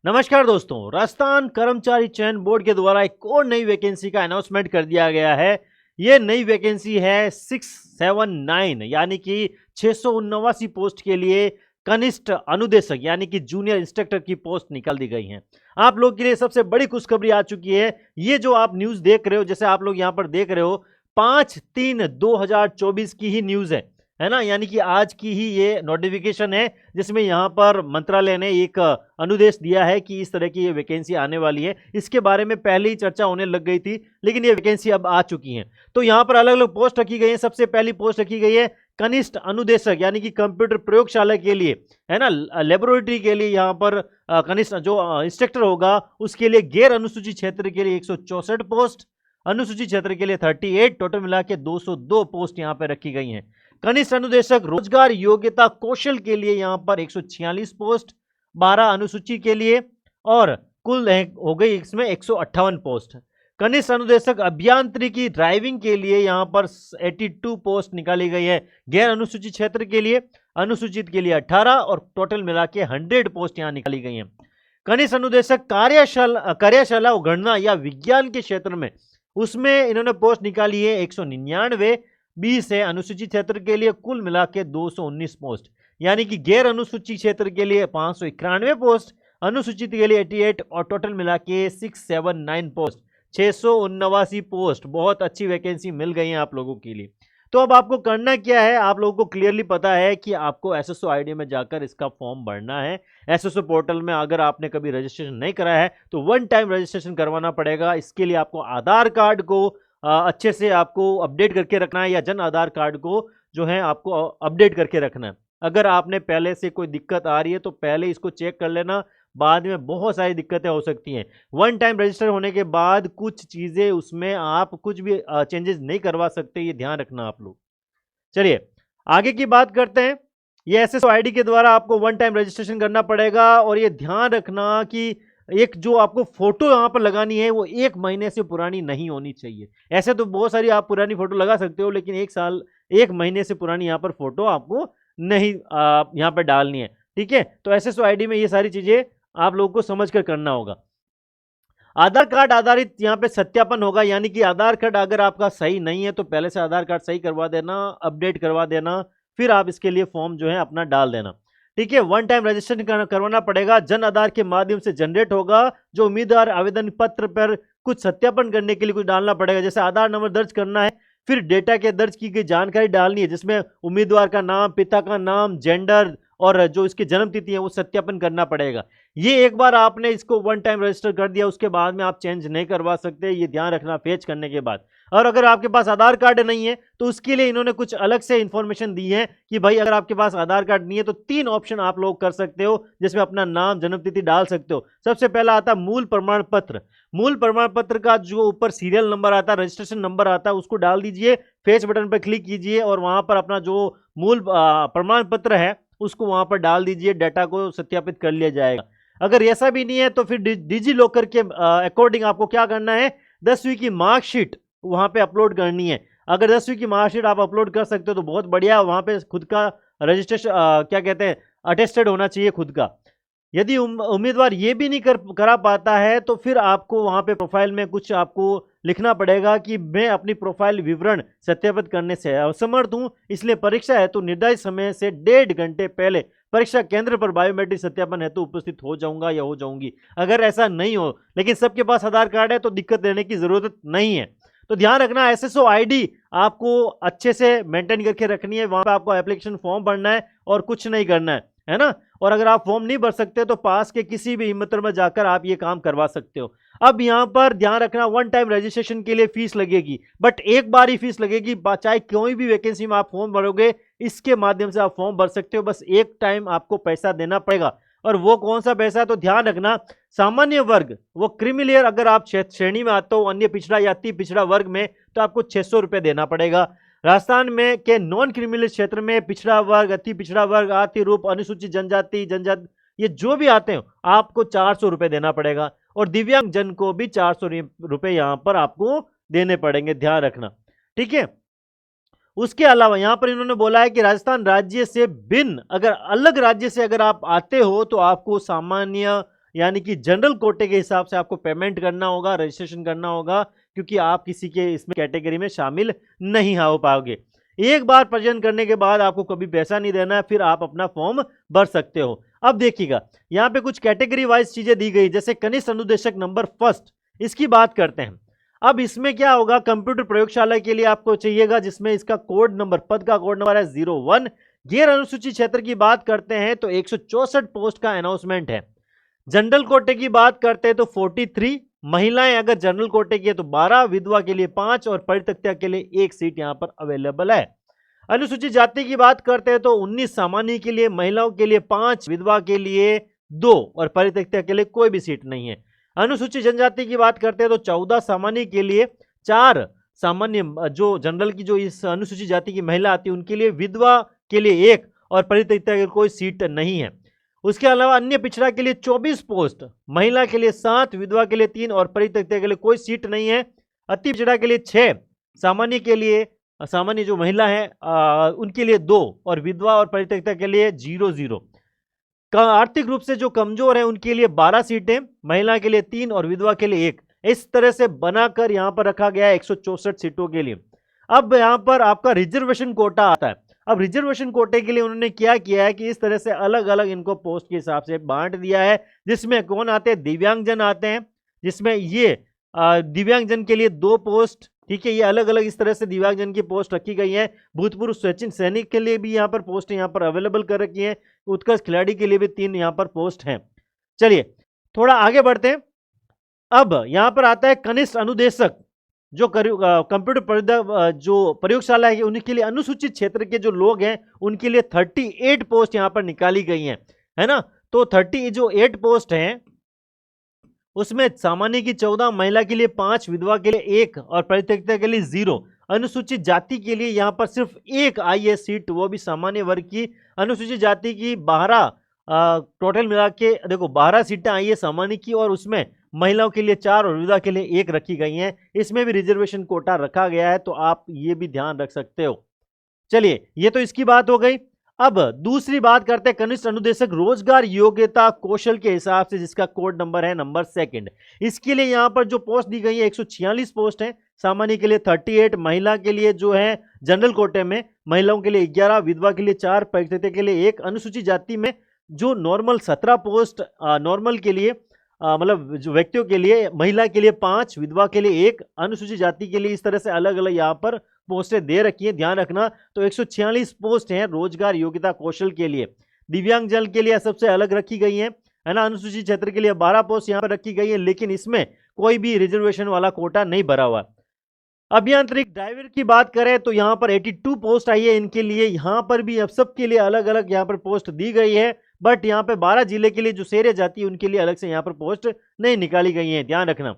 नमस्कार दोस्तों, राजस्थान कर्मचारी चयन बोर्ड के द्वारा एक और नई वैकेंसी का अनाउंसमेंट कर दिया गया है। ये नई वैकेंसी है 679 यानी कि 679 पोस्ट के लिए कनिष्ठ अनुदेशक यानी कि जूनियर इंस्ट्रक्टर की पोस्ट निकाल दी गई हैं। आप लोग के लिए सबसे बड़ी खुशखबरी आ चुकी है। ये जो आप न्यूज़ देख रहे हो, जैसे आप लोग यहाँ पर देख रहे हो, 5/3/2024 की ही न्यूज़ है ना, यानी कि आज की ही ये नोटिफिकेशन है, जिसमें यहाँ पर मंत्रालय ने एक अनुदेश दिया है कि इस तरह की ये वैकेंसी आने वाली है। इसके बारे में पहले ही चर्चा होने लग गई थी, लेकिन ये वैकेंसी अब आ चुकी हैं। तो यहाँ पर अलग अलग पोस्ट रखी गई है। सबसे पहली पोस्ट रखी गई है कनिष्ठ अनुदेशक यानी कि कंप्यूटर प्रयोगशाला के लिए, है ना, लेबोरेटरी के लिए। यहाँ पर कनिष्ठ जो इंस्ट्रक्टर होगा उसके लिए गैर अनुसूचित क्षेत्र के लिए 164 पोस्ट, अनुसूचित क्षेत्र के लिए 38, टोटल मिला के 202 पोस्ट यहाँ पे रखी गई हैं। कनिष्ठ अनुदेशक रोजगार योग्यता कौशल के लिए यहाँ पर 146 पोस्ट, 12 अनुसूची के लिए, और कुल हो गई इसमें 158 पोस्ट। कनिष्ठ अनुदेशक अभियांत्रिकी ड्राइविंग के लिए यहाँ पर 82 पोस्ट निकाली गई है गैर अनुसूचित क्षेत्र के लिए, अनुसूचित के लिए 18, और टोटल मिला के 100 पोस्ट यहाँ निकाली गई हैं। कनिष्ठ अनुदेशक कार्यशाला गणना या विज्ञान के क्षेत्र में, उसमें इन्होंने पोस्ट निकाली है 199, 20 है अनुसूचित क्षेत्र के लिए, कुल मिला के 219 पोस्ट। यानी कि गैर अनुसूचित क्षेत्र के लिए 591 पोस्ट, अनुसूचित के लिए 88, और टोटल मिला के 679 पोस्ट, 679 पोस्ट। बहुत अच्छी वैकेंसी मिल गई है आप लोगों के लिए। तो अब आपको करना क्या है, आप लोगों को क्लियरली पता है कि आपको एसएसओ आईडी में जाकर इसका फॉर्म भरना है। एसएसओ पोर्टल में अगर आपने कभी रजिस्ट्रेशन नहीं कराया है तो वन टाइम रजिस्ट्रेशन करवाना पड़ेगा। इसके लिए आपको आधार कार्ड को अच्छे से आपको अपडेट करके रखना है, या जन आधार कार्ड को जो है आपको अपडेट करके रखना है। अगर आपने पहले से कोई दिक्कत आ रही है तो पहले इसको चेक कर लेना, बाद में बहुत सारी दिक्कतें हो सकती हैं। वन टाइम रजिस्टर होने के बाद कुछ चीज़ें उसमें आप कुछ भी चेंजेस नहीं करवा सकते, ये ध्यान रखना आप लोग। चलिए आगे की बात करते हैं। ये एसएसओ आईडी के द्वारा आपको वन टाइम रजिस्ट्रेशन करना पड़ेगा, और ये ध्यान रखना कि एक जो आपको फोटो यहाँ पर लगानी है वो 1 महीने से पुरानी नहीं होनी चाहिए। ऐसे तो बहुत सारी आप पुरानी फोटो लगा सकते हो, लेकिन 1 महीने से पुरानी यहाँ पर फोटो आपको नहीं यहाँ पर डालनी है। ठीक है, तो एसएसओ आईडी में ये सारी चीजें आप लोगों को समझ कर करना होगा। आधार कार्ड आधारित यहाँ पे सत्यापन होगा, यानी कि आधार कार्ड अगर आपका सही नहीं है तो पहले से आधार कार्ड सही करवा देना, अपडेट करवा देना, फिर आप इसके लिए फॉर्म जो है अपना डाल देना। ठीक है, वन टाइम रजिस्ट्रेशन करवाना पड़ेगा, जन आधार के माध्यम से जनरेट होगा। जो उम्मीदवार आवेदन पत्र पर कुछ सत्यापन करने के लिए कुछ डालना पड़ेगा, जैसे आधार नंबर दर्ज करना है, फिर डेटा के दर्ज की गई जानकारी डालनी है, जिसमें उम्मीदवार का नाम, पिता का नाम, जेंडर और जो इसकी जन्म तिथि है वो सत्यापन करना पड़ेगा। ये एक बार आपने इसको वन टाइम रजिस्टर कर दिया, उसके बाद में आप चेंज नहीं करवा सकते, ये ध्यान रखना फेच करने के बाद। और अगर आपके पास आधार कार्ड नहीं है तो उसके लिए इन्होंने कुछ अलग से इंफॉर्मेशन दी है कि भाई अगर आपके पास आधार कार्ड नहीं है तो 3 ऑप्शन आप लोग कर सकते हो, जिसमें अपना नाम, जन्म तिथि डाल सकते हो। सबसे पहला आता है मूल प्रमाण पत्र। मूल प्रमाण पत्र का जो ऊपर सीरियल नंबर आता है, रजिस्ट्रेशन नंबर आता है, उसको डाल दीजिए, फेच बटन पर क्लिक कीजिए और वहां पर अपना जो मूल प्रमाण पत्र है उसको वहां पर डाल दीजिए, डाटा को सत्यापित कर लिया जाएगा। अगर ऐसा भी नहीं है तो फिर डिजी लॉकर के अकॉर्डिंग आपको क्या करना है, 10वीं की मार्कशीट वहां पे अपलोड करनी है। अगर 10वीं की मार्कशीट आप अपलोड कर सकते हो तो बहुत बढ़िया, वहां पे खुद का रजिस्ट्रेशन क्या कहते हैं, अटेस्टेड होना चाहिए खुद का। यदि उम्मीदवार ये भी नहीं करा पाता है तो फिर आपको वहां पे प्रोफाइल में कुछ आपको लिखना पड़ेगा कि मैं अपनी प्रोफाइल विवरण सत्यापित करने से असमर्थ हूं, इसलिए परीक्षा हेतु निर्धारित समय से 1.5 घंटे पहले परीक्षा केंद्र पर बायोमेट्रिक सत्यापन हेतु उपस्थित हो जाऊंगा या हो जाऊंगी। अगर ऐसा नहीं हो, लेकिन सबके पास आधार कार्ड है, तो दिक्कत लेने की जरूरत नहीं है। तो ध्यान रखना, एसएसओ आईडी आपको अच्छे से मेंटेन करके रखनी है। वहां पर आपको एप्लीकेशन फॉर्म भरना है और कुछ नहीं करना है ना। और अगर आप फॉर्म नहीं भर सकते तो पास के किसी भी हिम्मतनगर में जाकर आप ये काम करवा सकते हो। अब यहां पर ध्यान रखना, वन टाइम रजिस्ट्रेशन के लिए फीस लगेगी, बट एक बार ही फीस लगेगी। चाहे कोई भी वैकेंसी में आप फॉर्म भरोगे, इसके माध्यम से आप फॉर्म भर सकते हो, बस एक टाइम आपको पैसा देना पड़ेगा। और वो कौन सा पैसा है तो ध्यान रखना, सामान्य वर्ग वो क्रीमिलेयर अगर आप श्रेणी में आते हो, अन्य पिछड़ा या अति पिछड़ा वर्ग में, तो आपको 600 रुपये देना पड़ेगा। राजस्थान में के नॉन क्रिमिनल क्षेत्र में पिछड़ा वर्ग, अति पिछड़ा वर्ग, आर्थिक रूप, अनुसूचित जनजाति, ये जो भी आते हैं आपको 400 रुपये देना पड़ेगा। और दिव्यांग जन को भी 400 रुपये यहां पर आपको देने पड़ेंगे, ध्यान रखना। ठीक है, उसके अलावा यहां पर इन्होंने बोला है कि राजस्थान राज्य से भिन्न, अगर अलग राज्य से अगर आप आते हो तो आपको सामान्य यानी कि जनरल कोटे के हिसाब से आपको पेमेंट करना होगा, रजिस्ट्रेशन करना होगा, क्योंकि आप किसी के इसमें कैटेगरी में शामिल नहीं हो पाओगे। एक बार पंजीयन करने के बाद आपको कभी पैसा नहीं देना है, फिर आप अपना फॉर्म भर सकते हो। अब देखिएगा यहाँ पे कुछ कैटेगरी वाइज चीजें दी गई, जैसे कनिष्ठ अनुदेशक नंबर फर्स्ट, इसकी बात करते हैं। अब इसमें क्या होगा, कंप्यूटर प्रयोगशाला के लिए आपको चाहिएगा, जिसमें इसका कोड नंबर, पद का कोड नंबर है 01। गैर अनुसूचित क्षेत्र की बात करते हैं तो 164 पोस्ट का अनाउंसमेंट है। जनरल कोटे की बात करते हैं तो 43, महिलाएं अगर जनरल कोटे की है तो 12, विधवा के लिए 5 और परित्यक्ता के लिए 1 सीट यहां पर अवेलेबल है। अनुसूचित जाति की बात करते हैं तो 19 सामान्य के लिए, महिलाओं के लिए 5, विधवा के लिए 2 और परित्यक्ता के लिए कोई भी सीट नहीं है। अनुसूचित जनजाति की बात करते हैं तो 14 सामान्य के लिए, 4 सामान्य जो जनरल की जो इस अनुसूचित जाति की महिला आती है उनके लिए, विधवा के लिए 1 और परित्यक्ता के लिए कोई सीट नहीं है। उसके अलावा अन्य पिछड़ा के लिए 24 पोस्ट, महिला के लिए 7, विधवा के लिए 3 और परित्यक्ता के लिए कोई सीट नहीं है। अति पिछड़ा के लिए 6, सामान्य के लिए, सामान्य जो महिला है उनके लिए 2 और विधवा और परित्यक्ता के लिए 0-0। आर्थिक रूप से जो कमजोर है उनके लिए 12 सीटें, महिला के लिए 3 और विधवा के लिए 1। इस तरह से बनाकर यहां पर रखा गया है 164 सीटों के लिए। अब यहां पर आपका रिजर्वेशन कोटा आता है। अब रिजर्वेशन कोटे के लिए उन्होंने क्या किया है कि इस तरह से अलग अलग इनको पोस्ट के हिसाब से बांट दिया है, जिसमें कौन आते हैं, दिव्यांगजन आते हैं, जिसमें ये दिव्यांगजन के लिए 2 पोस्ट, ठीक है, ये अलग अलग इस तरह से दिव्यांगजन की पोस्ट रखी गई है। भूतपूर्व स्वैच्छिक सैनिक के लिए भी यहाँ पर पोस्ट यहाँ पर अवेलेबल कर रखी है। उत्कर्ष खिलाड़ी के लिए भी 3 यहाँ पर पोस्ट हैं। चलिए थोड़ा आगे बढ़ते हैं। अब यहाँ पर आता है कनिष्ठ अनुदेशक, जो कंप्यूटर जो प्रयोगशाला है उनके लिए, अनुसूचित क्षेत्र के जो लोग हैं उनके लिए 38 पोस्ट यहाँ पर निकाली गई हैं, है ना। तो 38 पोस्ट हैं, उसमें सामान्य की 14, महिला के लिए 5, विधवा के लिए 1 और परित्यक्ता के लिए 0। अनुसूचित जाति के लिए यहाँ पर सिर्फ 1 आई है सीट, वो भी सामान्य वर्ग की। अनुसूचित जाति की 12 टोटल मिला के देखो 12 सीटें आई है सामान्य की, और उसमें महिलाओं के लिए 4 और विधवा के लिए 1 रखी गई हैं। इसमें भी रिजर्वेशन कोटा रखा गया है, तो आप ये भी ध्यान रख सकते हो। चलिए ये तो इसकी बात हो गई। अब दूसरी बात करते हैं कनिष्ठ अनुदेशक रोजगार योग्यता कौशल के हिसाब से, जिसका कोड नंबर है नंबर 2। इसके लिए यहां पर जो पोस्ट दी गई है 146 पोस्ट है, सामान्य के लिए 38, महिला के लिए जो है जनरल कोटे में महिलाओं के लिए 11, विधवा के लिए 4, परित्यक्ता के लिए 1। अनुसूचित जाति में जो नॉर्मल 17 पोस्ट, नॉर्मल के लिए मतलब जो व्यक्तियों के लिए, महिला के लिए 5, विधवा के लिए 1, अनुसूचित जाति के लिए इस तरह से अलग अलग यहाँ पर पोस्टें दे रखी हैं, ध्यान रखना। तो 146 पोस्ट हैं रोजगार योग्यता कौशल के लिए। दिव्यांगजन के लिए सबसे अलग रखी गई है ना। अनुसूचित क्षेत्र के लिए 12 पोस्ट यहाँ पर रखी गई है, लेकिन इसमें कोई भी रिजर्वेशन वाला कोटा नहीं भरा हुआ। अभियांत्रिक ड्राइवर की बात करें तो यहाँ पर 82 पोस्ट आई है इनके लिए। यहाँ पर भी अब सबके लिए अलग अलग यहाँ पर पोस्ट दी गई है, बट यहाँ पे 12 जिले के लिए जो शेर जाति है उनके लिए अलग से यहाँ पर पोस्ट नहीं निकाली गई है, ध्यान रखना।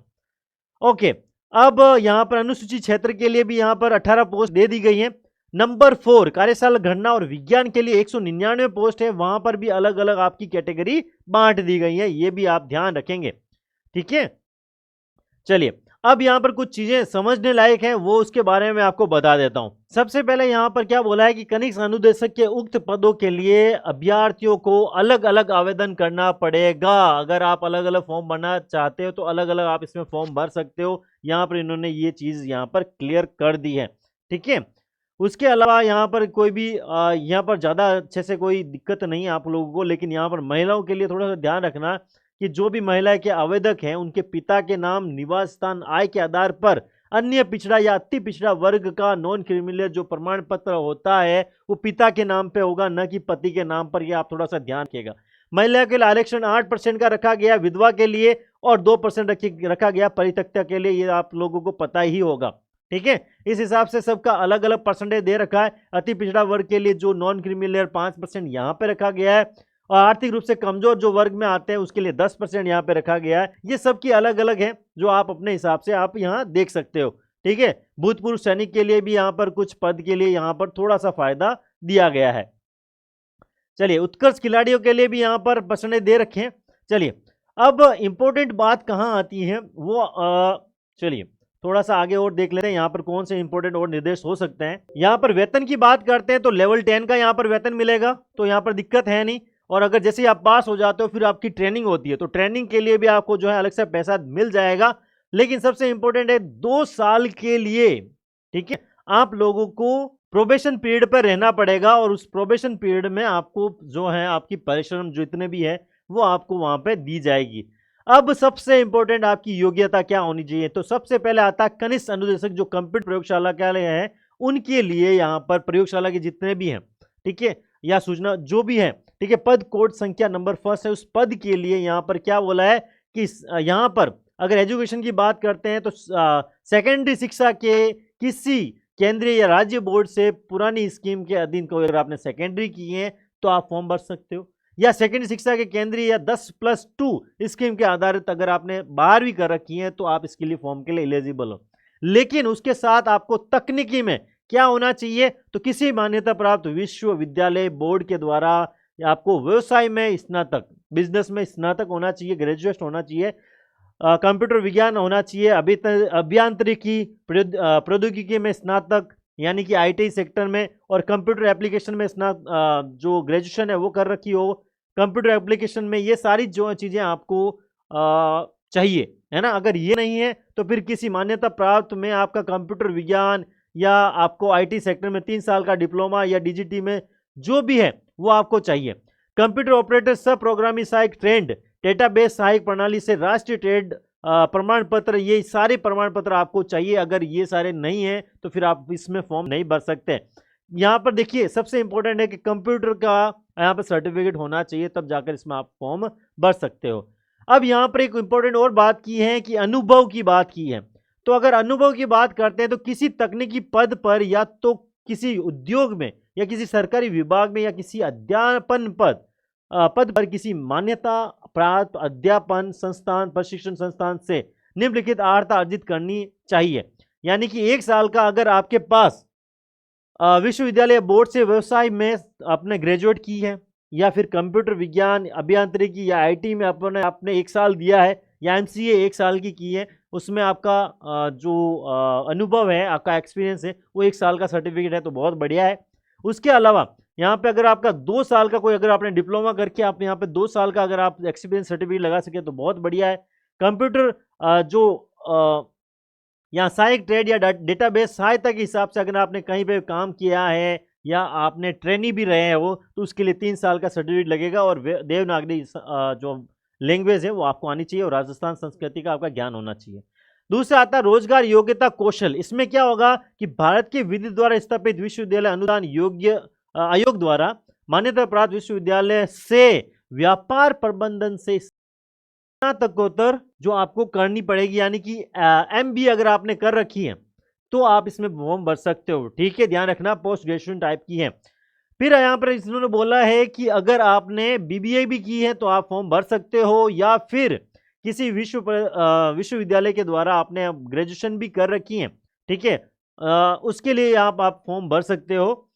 ओके, अब यहाँ पर अनुसूचित क्षेत्र के लिए भी यहाँ पर 18 पोस्ट दे दी गई है। नंबर 4 कार्यशाला गणना और विज्ञान के लिए 199 पोस्ट है, वहां पर भी अलग अलग आपकी कैटेगरी बांट दी गई है, ये भी आप ध्यान रखेंगे, ठीक है। चलिए अब यहाँ पर कुछ चीजें समझने लायक हैं, वो उसके बारे में आपको बता देता हूं। सबसे पहले यहाँ पर क्या बोला है कि कनिष्ठ अनुदेशक के उक्त पदों के लिए अभ्यर्थियों को अलग अलग आवेदन करना पड़ेगा। अगर आप अलग अलग फॉर्म भरना चाहते हो तो अलग अलग आप इसमें फॉर्म भर सकते हो। यहाँ पर इन्होंने ये चीज यहाँ पर क्लियर कर दी है, ठीक है। उसके अलावा यहाँ पर कोई भी यहाँ पर ज़्यादा अच्छे से कोई दिक्कत नहीं है आप लोगों को, लेकिन यहाँ पर महिलाओं के लिए थोड़ा सा ध्यान रखना कि जो भी महिला के आवेदक हैं उनके पिता के नाम, निवास स्थान, आय के आधार पर अन्य पिछड़ा या अति पिछड़ा वर्ग का नॉन क्रिमिनल जो प्रमाण पत्र होता है वो पिता के नाम पे होगा, न कि पति के नाम पर। ये आप थोड़ा सा ध्यान रखिएगा। महिला के लिए आरक्षण 8% का रखा गया, विधवा के लिए, और 2% रखा गया परित्यक्ता के लिए। ये आप लोगों को पता ही होगा, ठीक है। इस हिसाब से सबका अलग अलग परसेंटेज दे रखा है। अति पिछड़ा वर्ग के लिए जो नॉन क्रिमिनल 5% यहाँ पे रखा गया है, और आर्थिक रूप से कमजोर जो वर्ग में आते हैं उसके लिए 10% यहाँ पे रखा गया है। ये सबकी अलग अलग है, जो आप अपने हिसाब से आप यहाँ देख सकते हो, ठीक है। भूतपूर्व सैनिक के लिए भी यहाँ पर कुछ पद के लिए यहाँ पर थोड़ा सा फायदा दिया गया है। चलिए उत्कर्ष खिलाड़ियों के लिए भी यहाँ पर परसेंटेज दे रखे हैं। चलिए अब इंपॉर्टेंट बात कहाँ आती है वो चलिए थोड़ा सा आगे और देख लेते हैं यहाँ पर कौन से इंपॉर्टेंट और निर्देश हो सकते हैं। यहाँ पर वेतन की बात करते हैं तो लेवल 10 का यहाँ पर वेतन मिलेगा, तो यहाँ पर दिक्कत है नहीं। और अगर जैसे ही आप पास हो जाते हो फिर आपकी ट्रेनिंग होती है, तो ट्रेनिंग के लिए भी आपको जो है अलग से पैसा मिल जाएगा। लेकिन सबसे इंपॉर्टेंट है 2 साल के लिए, ठीक है, आप लोगों को प्रोबेशन पीरियड पर रहना पड़ेगा और उस प्रोबेशन पीरियड में आपको जो है आपकी परिश्रम जितने भी है वो आपको वहां पे दी जाएगी। अब सबसे इंपॉर्टेंट आपकी योग्यता क्या होनी चाहिए, तो सबसे पहले आता है कनिष्ठ अनुदेशक, जो कंप्यूटर प्रयोगशाला के लिए है उनके लिए यहाँ पर प्रयोगशाला के जितने भी हैं, ठीक है, या सूचना जो भी है, ठीक है, पद कोड संख्या नंबर फर्स्ट है, उस पद के लिए यहाँ पर क्या बोला है कि यहाँ पर अगर एजुकेशन की बात करते हैं तो सेकेंडरी शिक्षा के किसी केंद्रीय या राज्य बोर्ड से पुरानी स्कीम के अधीन को अगर आपने सेकेंडरी की है तो आप फॉर्म भर सकते हो, या सेकेंडरी शिक्षा के केंद्रीय या 10+2 स्कीम के आधारित अगर आपने 12वीं कर रखी है तो आप इसके लिए फॉर्म के लिए एलिजिबल हो। लेकिन उसके साथ आपको तकनीकी में क्या होना चाहिए, तो किसी मान्यता प्राप्त विश्वविद्यालय बोर्ड के द्वारा आपको व्यवसाय में स्नातक, बिजनेस में स्नातक होना चाहिए, ग्रेजुएट होना चाहिए, कंप्यूटर विज्ञान होना चाहिए, अभियांत्रिकी प्रौद्योगिकी में स्नातक यानी कि आईटी सेक्टर में, और कंप्यूटर एप्लीकेशन में जो ग्रेजुएशन है वो कर रखी हो कंप्यूटर एप्लीकेशन में। ये सारी जो चीज़ें आपको चाहिए, है ना। अगर ये नहीं है तो फिर किसी मान्यता प्राप्त में आपका कंप्यूटर विज्ञान या आपको आईटी सेक्टर में 3 साल का डिप्लोमा या डीजीटी में जो भी है वो आपको चाहिए। कंप्यूटर ऑपरेटर सब प्रोग्रामिंग सहायक ट्रेंड, डेटाबेस सहायक प्रणाली से राष्ट्रीय ट्रेड प्रमाण पत्र, ये सारे प्रमाण पत्र आपको चाहिए। अगर ये सारे नहीं है तो फिर आप इसमें फॉर्म नहीं भर सकते। यहाँ पर देखिए सबसे इंपॉर्टेंट है कि कंप्यूटर का यहाँ पर सर्टिफिकेट होना चाहिए, तब जाकर इसमें आप फॉर्म भर सकते हो। अब यहाँ पर एक इंपॉर्टेंट और बात की है कि अनुभव की बात की है, तो अगर अनुभव की बात करते हैं तो किसी तकनीकी पद पर या तो किसी उद्योग में या किसी सरकारी विभाग में या किसी अध्यापन पद पर किसी मान्यता प्राप्त अध्यापन संस्थान प्रशिक्षण संस्थान से निम्नलिखित अर्हता अर्जित करनी चाहिए। यानी कि 1 साल का अगर आपके पास विश्वविद्यालय बोर्ड से व्यवसाय में आपने ग्रेजुएट की है, या फिर कंप्यूटर विज्ञान अभियांत्रिकी या आईटी में आपने 1 साल दिया है, या एमसीए 1 साल की है, उसमें आपका जो अनुभव है, आपका एक्सपीरियंस है वो 1 साल का सर्टिफिकेट है, तो बहुत बढ़िया है। उसके अलावा यहाँ पे अगर आपका 2 साल का कोई अगर आपने डिप्लोमा करके आप यहाँ पे 2 साल का अगर आप एक्सपीरियंस सर्टिफिकेट लगा सके तो बहुत बढ़िया है। कंप्यूटर जो यहाँ सहायक ट्रेड या डेटाबेस सहायता के हिसाब से अगर आपने कहीं पे काम किया है या आपने ट्रेनी भी रहे हो तो उसके लिए 3 साल का सर्टिफिकेट लगेगा, और देवनागरी जो लैंग्वेज है वो आपको आनी चाहिए, और राजस्थान संस्कृति का आपका ज्ञान होना चाहिए। दूसरा आता है रोजगार योग्यता कौशल। इसमें क्या होगा कि भारत के विधि द्वारा स्थापित विश्वविद्यालय अनुदान योग्य आयोग द्वारा मान्यता प्राप्त विश्वविद्यालय से व्यापार प्रबंधन से स्नातकोत्तर जो आपको करनी पड़ेगी, यानी कि एमबीए अगर आपने कर रखी है तो आप इसमें फॉर्म भर सकते हो, ठीक है, ध्यान रखना पोस्ट ग्रेजुएशन टाइप की है। फिर यहाँ पर इन्होंने बोला है कि अगर आपने बीबीए भी की है तो आप फॉर्म भर सकते हो, या फिर किसी विश्वविद्यालय के द्वारा आपने ग्रेजुएशन भी कर रखी है, ठीक है, उसके लिए आप फॉर्म भर सकते हो।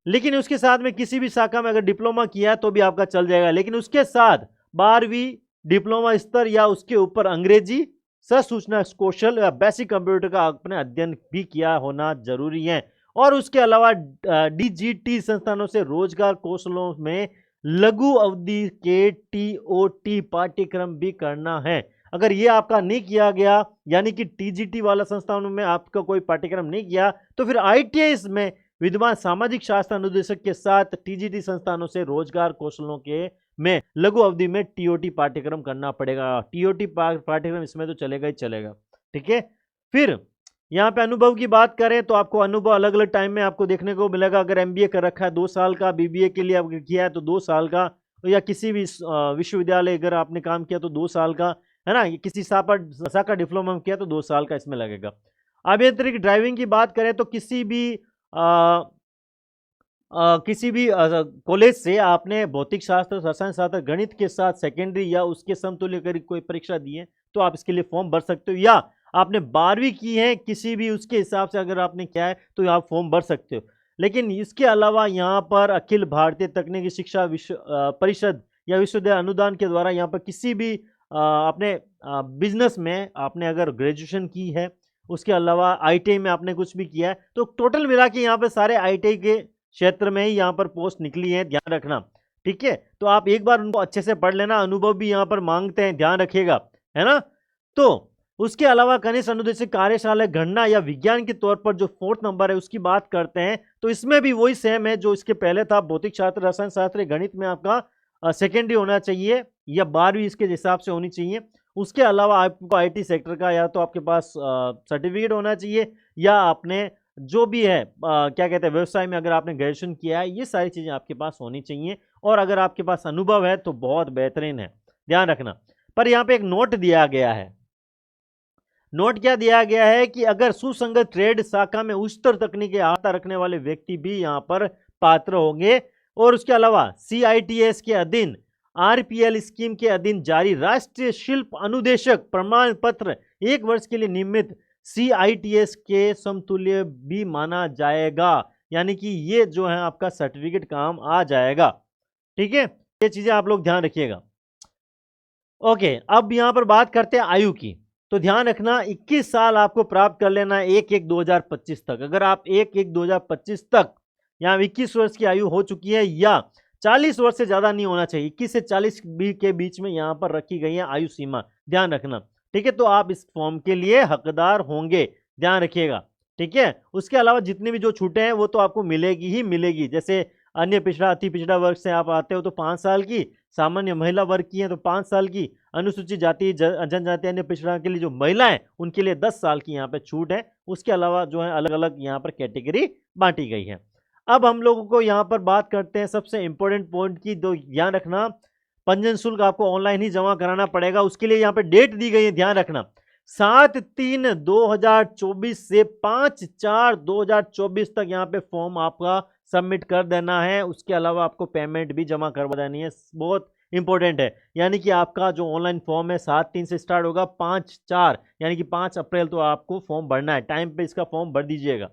लेकिन उसके साथ में किसी भी शाखा में अगर डिप्लोमा किया है तो भी आपका चल जाएगा, लेकिन उसके साथ 12वीं डिप्लोमा स्तर या उसके ऊपर अंग्रेजी सूचना कौशल या बेसिक कंप्यूटर का आपने अध्ययन भी किया होना जरूरी है। और उसके अलावा डीजीटी संस्थानों से रोजगार कौशलों में लघु अवधि के टीओटी पाठ्यक्रम भी करना है। अगर ये आपका नहीं किया गया, यानी कि टीजीटी वाला संस्थानों में आपका कोई पाठ्यक्रम नहीं किया, तो फिर आईटीआई में विद्वान सामाजिक शास्त्र अनुदेशक के साथ टीजीटी संस्थानों से रोजगार कौशलों के में लघु अवधि में टीओटी पाठ्यक्रम करना पड़ेगा। टीओटी पाठ्यक्रम इसमें तो चलेगा ही चलेगा, ठीक है। फिर यहाँ पे अनुभव की बात करें तो आपको अनुभव अलग अलग टाइम में आपको देखने को मिलेगा। अगर एमबीए कर रखा है 2 साल का, बीबीए के लिए आपने किया है तो 2 साल का, या किसी भी विश्वविद्यालय अगर आपने काम किया तो 2 साल का, है ना। किसी शाखा डिप्लोमा किया तो 2 साल का इसमें लगेगा। अभियांत्रिक ड्राइविंग की बात करें तो किसी भी कॉलेज से आपने भौतिक शास्त्र रसायन शास्त्र गणित के साथ सेकेंडरी या उसके समतुल्य कर कोई परीक्षा दी है तो आप इसके लिए फॉर्म भर सकते हो, या आपने 12वीं की है किसी भी उसके हिसाब से अगर आपने किया है तो आप फॉर्म भर सकते हो। लेकिन इसके अलावा यहाँ पर अखिल भारतीय तकनीकी शिक्षा परिषद या विश्वविद्यालय अनुदान के द्वारा यहाँ पर किसी भी आपने बिजनेस में आपने अगर ग्रेजुएशन की है, उसके अलावा आईटीआई में आपने कुछ भी किया है, तो टोटल मिला के यहाँ पे सारे आईटीआई के क्षेत्र में ही यहाँ पर पोस्ट निकली है, ध्यान रखना। ठीक है, तो आप एक बार उनको अच्छे से पढ़ लेना, अनुभव भी यहाँ पर मांगते हैं, ध्यान रखिएगा, है ना। तो उसके अलावा कनिष्ठ अनुदेशिक कार्यशाला गणना या विज्ञान के तौर पर जो 4th नंबर है उसकी बात करते हैं, तो इसमें भी वही सेम है जो इसके पहले था, भौतिक शास्त्र, रसायन शास्त्र, गणित में आपका सेकेंडरी होना चाहिए या 12वीं इसके हिसाब से होनी चाहिए। उसके अलावा आपको आईटी सेक्टर का या तो आपके पास सर्टिफिकेट होना चाहिए या आपने जो भी है क्या कहते हैं व्यवसाय में अगर आपने ग्रेजुएशन किया है, ये सारी चीज़ें आपके पास होनी चाहिए। और अगर आपके पास अनुभव है तो बहुत बेहतरीन है, ध्यान रखना। पर यहाँ पे एक नोट दिया गया है, नोट क्या दिया गया है कि अगर सुसंगत ट्रेड शाखा में उच्चतर तकनीकी अर्हता रखने वाले व्यक्ति भी यहाँ पर पात्र होंगे। और उसके अलावा CITS के अधीन RPL स्कीम के अधीन जारी राष्ट्रीय शिल्प अनुदेशक प्रमाण पत्र 1 वर्ष के लिए नियमित CITS के समतुल्य भी माना जाएगा, यानी कि ये जो है आपका सर्टिफिकेट काम आ जाएगा। ठीक है, ये चीजें आप लोग ध्यान रखिएगा। ओके, अब यहां पर बात करते हैं आयु की, तो ध्यान रखना 21 साल आपको प्राप्त कर लेना है 1/1/2025 तक। अगर आप 1/1/2025 तक यहाँ 21 वर्ष की आयु हो चुकी है या 40 वर्ष से ज्यादा नहीं होना चाहिए, 21 से 40 के बीच में यहाँ पर रखी गई है आयु सीमा, ध्यान रखना। ठीक है, तो आप इस फॉर्म के लिए हकदार होंगे, ध्यान रखिएगा। ठीक है, उसके अलावा जितनी भी जो छूटें हैं वो तो आपको मिलेगी ही मिलेगी। जैसे अन्य पिछड़ा, अति पिछड़ा वर्ग से आप आते हो तो 5 साल की, सामान्य महिला वर्ग की है तो 5 साल की, अनुसूचित जाति जनजाति अन्य पिछड़ा के लिए जो महिला है उनके लिए 10 साल की यहाँ पे छूट है। उसके अलावा जो है अलग अलग यहाँ पर कैटेगरी बांटी गई है। अब हम लोगों को यहाँ पर बात करते हैं सबसे इंपॉर्टेंट पॉइंट की, तो ध्यान रखना पंजीयन शुल्क आपको ऑनलाइन ही जमा कराना पड़ेगा। उसके लिए यहाँ पे डेट दी गई है, ध्यान रखना 7/3/2024 से 5/4/2024 तक यहाँ पे फॉर्म आपका सबमिट कर देना है। उसके अलावा आपको पेमेंट भी जमा करवा देनी है, बहुत इंपॉर्टेंट है। यानी कि आपका जो ऑनलाइन फॉर्म है 7/3 से स्टार्ट होगा, 5/4 यानी कि 5 अप्रैल तो आपको फॉर्म भरना है, टाइम पे इसका फॉर्म भर दीजिएगा।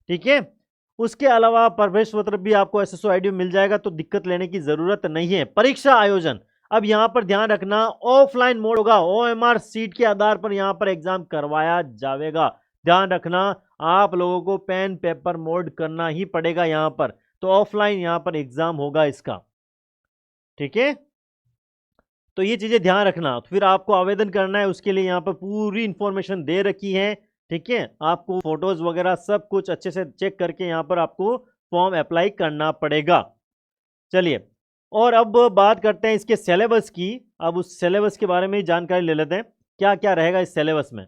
ठीक है, उसके अलावा प्रवेश पत्र भी आपको SSO ID मिल जाएगा, तो दिक्कत लेने की जरूरत नहीं है। परीक्षा आयोजन, अब यहां पर ध्यान रखना ऑफलाइन मोड होगा, OMR सीट के आधार पर यहां पर एग्जाम करवाया जाएगा। ध्यान रखना आप लोगों को पेन पेपर मोड करना ही पड़ेगा यहां पर, तो ऑफलाइन यहां पर एग्जाम होगा इसका। ठीक है, तो ये चीजें ध्यान रखना। फिर आपको आवेदन करना है, उसके लिए यहाँ पर पूरी इंफॉर्मेशन दे रखी है। ठीक है, आपको फोटोज वगैरह सब कुछ अच्छे से चेक करके यहाँ पर आपको फॉर्म अप्लाई करना पड़ेगा। चलिए, और अब बात करते हैं इसके सिलेबस की। अब उस सिलेबस के बारे में ही जानकारी ले लेते हैं, क्या क्या रहेगा इस सिलेबस में।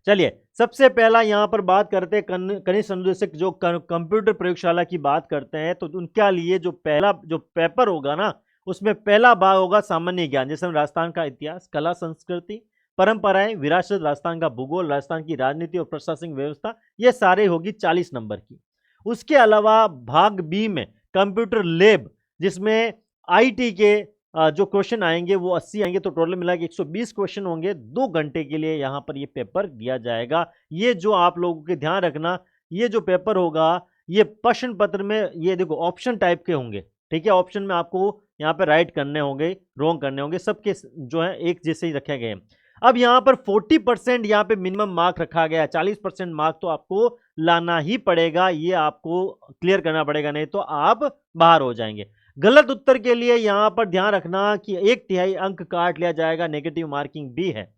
चलिए, सबसे पहला यहाँ पर बात करते हैं कनिष्ठ अनुदेशक जो कंप्यूटर प्रयोगशाला की बात करते हैं, तो उनके लिए जो पहला जो पेपर होगा ना, उसमें पहला भाग होगा सामान्य ज्ञान, जैसे राजस्थान का इतिहास, कला संस्कृति, परंपराएं, विरासत, राजस्थान का भूगोल, राजस्थान की राजनीति और प्रशासनिक व्यवस्था, ये सारे होगी 40 नंबर की। उसके अलावा भाग बी में कंप्यूटर लैब, जिसमें IT के जो क्वेश्चन आएंगे वो 80 आएंगे, तो टोटल मिला के 120 क्वेश्चन होंगे। 2 घंटे के लिए यहाँ पर ये पेपर दिया जाएगा। ये जो आप लोगों के ध्यान रखना, ये जो पेपर होगा ये प्रश्न पत्र में ये देखो ऑप्शन टाइप के होंगे। ठीक है, ऑप्शन में आपको यहाँ पे राइट करने होंगे, रॉन्ग करने होंगे, सबके जो है एक जैसे ही रखे गए। अब यहाँ पर 40% यहाँ पे मिनिमम मार्क रखा गया है, 40% मार्क तो आपको लाना ही पड़ेगा, ये आपको क्लियर करना पड़ेगा, नहीं तो आप बाहर हो जाएंगे। गलत उत्तर के लिए यहां पर ध्यान रखना कि 1/3 अंक काट लिया जाएगा, नेगेटिव मार्किंग भी है।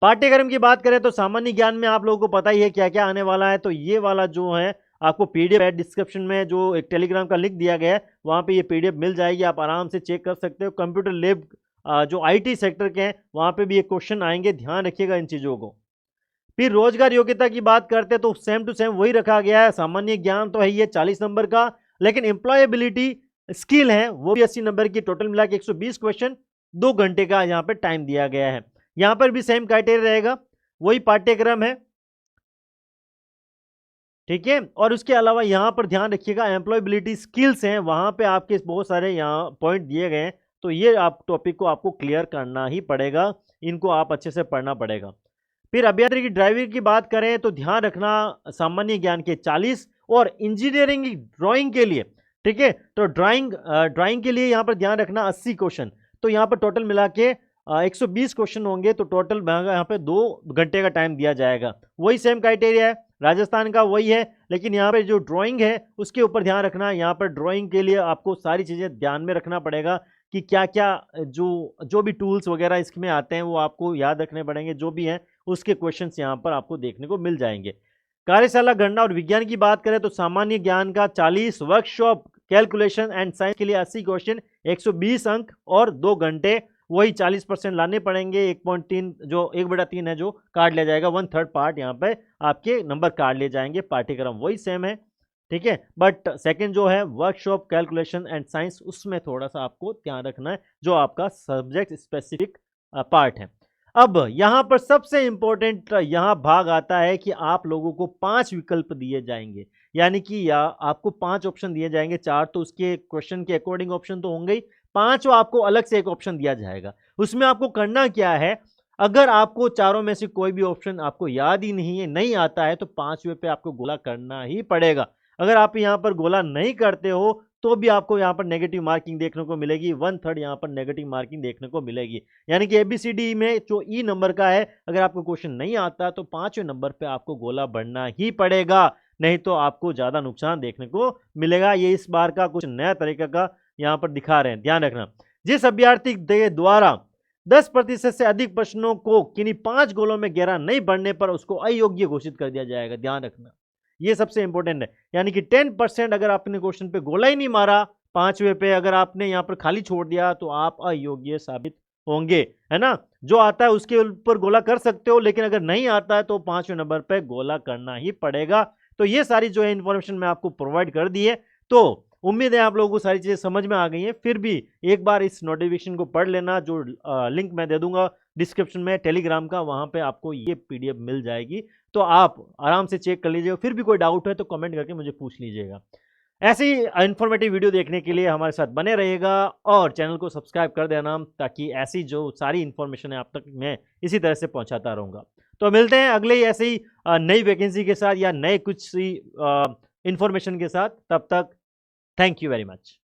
पाठ्यक्रम की बात करें तो सामान्य ज्ञान में आप लोगों को पता ही है क्या क्या आने वाला है, तो ये वाला जो है आपको PDF है, डिस्क्रिप्शन में जो एक टेलीग्राम का लिंक दिया गया है वहां पे ये PDF मिल जाएगी, आप आराम से चेक कर सकते हो। कंप्यूटर लैब जो IT सेक्टर के हैं वहां पे भी ये क्वेश्चन आएंगे, ध्यान रखिएगा इन चीजों को। फिर रोजगार योग्यता की बात करते हैं तो सेम टू सेम वही रखा गया है। सामान्य ज्ञान तो है ये 40 नंबर का, लेकिन एम्प्लॉयबिलिटी स्किल है वो भी 80 नंबर की। टोटल मिला के 120 क्वेश्चन, 2 घंटे का यहाँ पे टाइम दिया गया है। यहाँ पर भी सेम क्राइटेरिया रहेगा, वही पाठ्यक्रम है। ठीक है, और उसके अलावा यहाँ पर ध्यान रखिएगा एम्प्लॉयबिलिटी स्किल्स हैं, वहां पे आपके बहुत सारे यहाँ पॉइंट दिए गए हैं, तो ये आप टॉपिक को आपको क्लियर करना ही पड़ेगा, इनको आप अच्छे से पढ़ना पड़ेगा। फिर अभियांत्रिकी ड्राइविंग की बात करें तो ध्यान रखना सामान्य ज्ञान के 40 और इंजीनियरिंग ड्राइंग के लिए, ठीक है, तो ड्राइंग के लिए यहाँ पर ध्यान रखना 80 क्वेश्चन, तो यहाँ पर टोटल मिला के 120 क्वेश्चन होंगे, तो टोटल यहाँ पे 2 घंटे का टाइम दिया जाएगा। वही सेम क्राइटेरिया है, राजस्थान का वही है, लेकिन यहाँ पे जो ड्राइंग है उसके ऊपर ध्यान रखना। यहाँ पर ड्राइंग के लिए आपको सारी चीज़ें ध्यान में रखना पड़ेगा कि क्या क्या जो जो भी टूल्स वगैरह इसमें आते हैं वो आपको याद रखने पड़ेंगे, जो भी हैं उसके क्वेश्चंस यहाँ पर आपको देखने को मिल जाएंगे। कार्यशाला गणना और विज्ञान की बात करें तो सामान्य ज्ञान का 40, वर्कशॉप कैलकुलेशन एंड साइंस के लिए 80 क्वेश्चन, 120 अंक और 2 घंटे, वही 40% लाने पड़ेंगे। 1.3 जो 1/3 है जो काट लिया जाएगा, 1/3 पार्ट यहाँ पे आपके नंबर काट लिए जाएंगे। पाठ्यक्रम वही सेम है, ठीक है, बट सेकंड जो है वर्कशॉप कैलकुलेशन एंड साइंस, उसमें थोड़ा सा आपको ध्यान रखना है, जो आपका सब्जेक्ट स्पेसिफिक पार्ट है। अब यहाँ पर सबसे इंपॉर्टेंट यहाँ भाग आता है कि आप लोगों को 5 विकल्प दिए जाएंगे, यानी कि या आपको 5 ऑप्शन दिए जाएंगे। 4 तो उसके क्वेश्चन के अकॉर्डिंग ऑप्शन तो होंगे ही, 5 आपको अलग से एक ऑप्शन दिया जाएगा। उसमें आपको करना क्या है, अगर आपको चारों में से कोई भी ऑप्शन आपको याद ही नहीं है, नहीं आता है, तो 5वें पे आपको गोला करना ही पड़ेगा। अगर आप यहाँ पर गोला नहीं करते हो तो भी आपको यहाँ पर नेगेटिव मार्किंग देखने को मिलेगी, 1/3 यहाँ पर नेगेटिव मार्किंग देखने को मिलेगी। यानी कि एबीसीडी में जो ई नंबर का है, अगर आपको क्वेश्चन नहीं आता तो 5वें नंबर पे आपको गोला बढ़ना ही पड़ेगा, नहीं तो आपको ज्यादा नुकसान देखने को मिलेगा। ये इस बार का कुछ नया तरीका का यहाँ पर दिखा रहे हैं, ध्यान रखना। जिस अभ्यर्थी के द्वारा 10% से अधिक प्रश्नों को किन्हीं 5 गोलों में गहरा नहीं बढ़ने पर उसको अयोग्य घोषित कर दिया जाएगा, ध्यान रखना, ये सबसे इंपॉर्टेंट है। यानी कि 10% अगर आपने क्वेश्चन पे गोला ही नहीं मारा, 5वें पे अगर आपने यहाँ पर खाली छोड़ दिया, तो आप अयोग्य साबित होंगे, है ना। जो आता है उसके ऊपर गोला कर सकते हो, लेकिन अगर नहीं आता है तो 5वें नंबर पे गोला करना ही पड़ेगा। तो ये सारी जो है इंफॉर्मेशन मैं आपको प्रोवाइड कर दी है, तो उम्मीद है आप लोगों को सारी चीजें समझ में आ गई हैं। फिर भी एक बार इस नोटिफिकेशन को पढ़ लेना, जो लिंक मैं दे दूंगा डिस्क्रिप्शन में टेलीग्राम का, वहां पे आपको ये पीडीएफ मिल जाएगी, तो आप आराम से चेक कर लीजिएगा। फिर भी कोई डाउट है तो कमेंट करके मुझे पूछ लीजिएगा। ऐसी इंफॉर्मेटिव वीडियो देखने के लिए हमारे साथ बने रहिएगा और चैनल को सब्सक्राइब कर देना, ताकि ऐसी जो सारी इंफॉर्मेशन है आप तक मैं इसी तरह से पहुंचाता रहूंगा। तो मिलते हैं अगले ही ऐसे ही नई वैकेंसी के साथ या नए कुछ इंफॉर्मेशन के साथ। तब तक थैंक यू वेरी मच।